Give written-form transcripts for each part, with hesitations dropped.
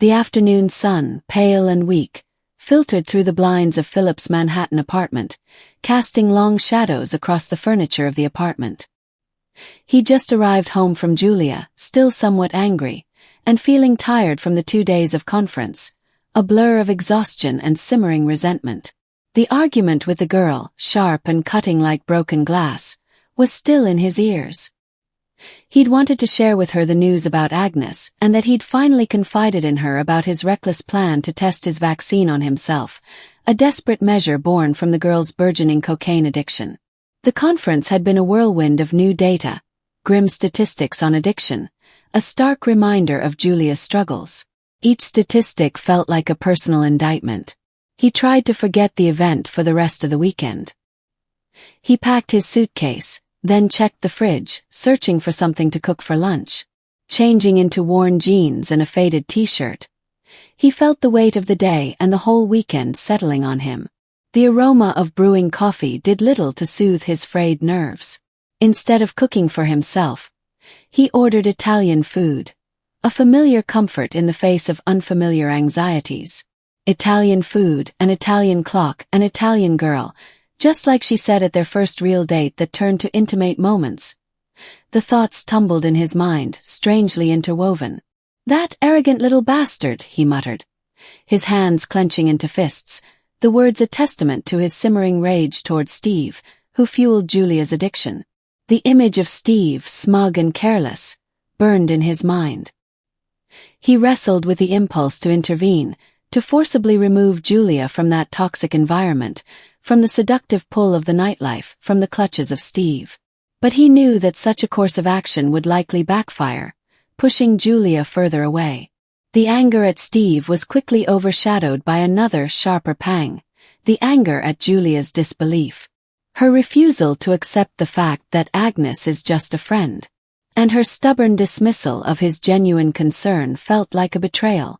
The afternoon sun, pale and weak, filtered through the blinds of Philip's Manhattan apartment, casting long shadows across the furniture of the apartment. He just arrived home from Julia, still somewhat angry, and feeling tired from the 2 days of conference, a blur of exhaustion and simmering resentment. The argument with the girl, sharp and cutting like broken glass, was still in his ears. He'd wanted to share with her the news about Agnes, and that he'd finally confided in her about his reckless plan to test his vaccine on himself, a desperate measure born from the girl's burgeoning cocaine addiction. The conference had been a whirlwind of new data, grim statistics on addiction, a stark reminder of Julia's struggles. Each statistic felt like a personal indictment. He tried to forget the event for the rest of the weekend. He packed his suitcase, then checked the fridge, searching for something to cook for lunch. Changing into worn jeans and a faded t-shirt, he felt the weight of the day and the whole weekend settling on him. The aroma of brewing coffee did little to soothe his frayed nerves. Instead of cooking for himself, he ordered Italian food, a familiar comfort in the face of unfamiliar anxieties. Italian food, an Italian clock, an Italian girl, just like she said at their first real date that turned to intimate moments. The thoughts tumbled in his mind, strangely interwoven. "That arrogant little bastard," he muttered, his hands clenching into fists, the words a testament to his simmering rage toward Steve, who fueled Julia's addiction. The image of Steve, smug and careless, burned in his mind. He wrestled with the impulse to intervene, to forcibly remove Julia from that toxic environment, from the seductive pull of the nightlife, from the clutches of Steve. But he knew that such a course of action would likely backfire, pushing Julia further away. The anger at Steve was quickly overshadowed by another sharper pang, the anger at Julia's disbelief. Her refusal to accept the fact that Agnes is just a friend, and her stubborn dismissal of his genuine concern felt like a betrayal.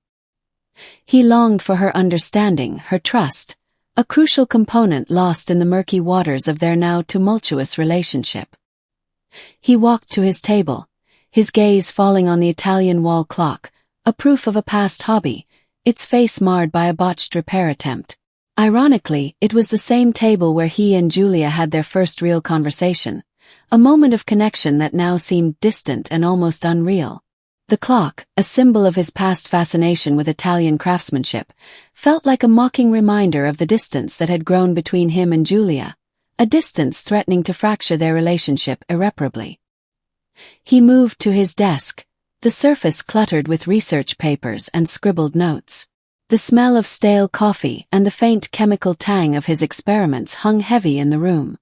He longed for her understanding, her trust, a crucial component lost in the murky waters of their now tumultuous relationship. He walked to his table, his gaze falling on the Italian wall clock, a proof of a past hobby, its face marred by a botched repair attempt. Ironically, it was the same table where he and Julia had their first real conversation, a moment of connection that now seemed distant and almost unreal. The clock, a symbol of his past fascination with Italian craftsmanship, felt like a mocking reminder of the distance that had grown between him and Julia, a distance threatening to fracture their relationship irreparably. He moved to his desk, the surface cluttered with research papers and scribbled notes. The smell of stale coffee and the faint chemical tang of his experiments hung heavy in the room.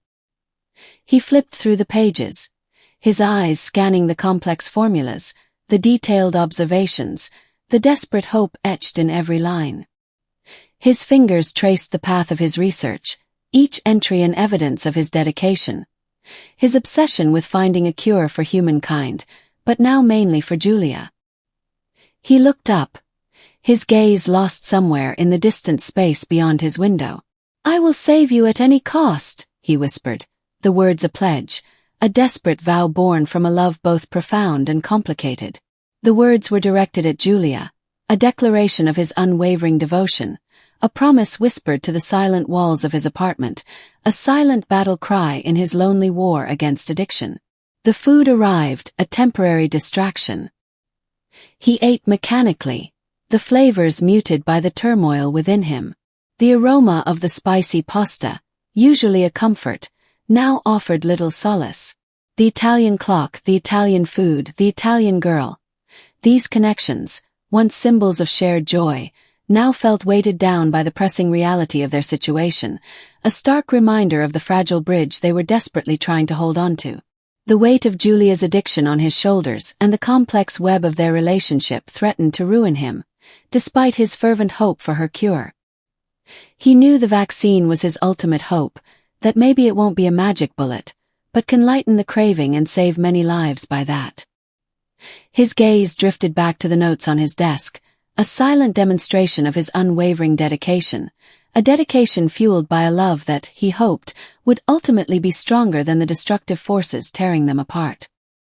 He flipped through the pages, his eyes scanning the complex formulas, the detailed observations, the desperate hope etched in every line. His fingers traced the path of his research, each entry an evidence of his dedication, his obsession with finding a cure for humankind, but now mainly for Julia. He looked up, his gaze lost somewhere in the distant space beyond his window. "I will save you at any cost," he whispered, the words a pledge, a desperate vow born from a love both profound and complicated. The words were directed at Julia, a declaration of his unwavering devotion, a promise whispered to the silent walls of his apartment, a silent battle cry in his lonely war against addiction. The food arrived, a temporary distraction. He ate mechanically, the flavors muted by the turmoil within him. The aroma of the spicy pasta, usually a comfort, now offered little solace. The Italian clock, the Italian food, the Italian girl. These connections, once symbols of shared joy, now felt weighted down by the pressing reality of their situation, a stark reminder of the fragile bridge they were desperately trying to hold on to. The weight of Julia's addiction on his shoulders and the complex web of their relationship threatened to ruin him, despite his fervent hope for her cure. He knew the vaccine was his ultimate hope, that maybe it won't be a magic bullet, but can lighten the craving and save many lives by that. His gaze drifted back to the notes on his desk, a silent demonstration of his unwavering dedication, a dedication fueled by a love that, he hoped, would ultimately be stronger than the destructive forces tearing them apart.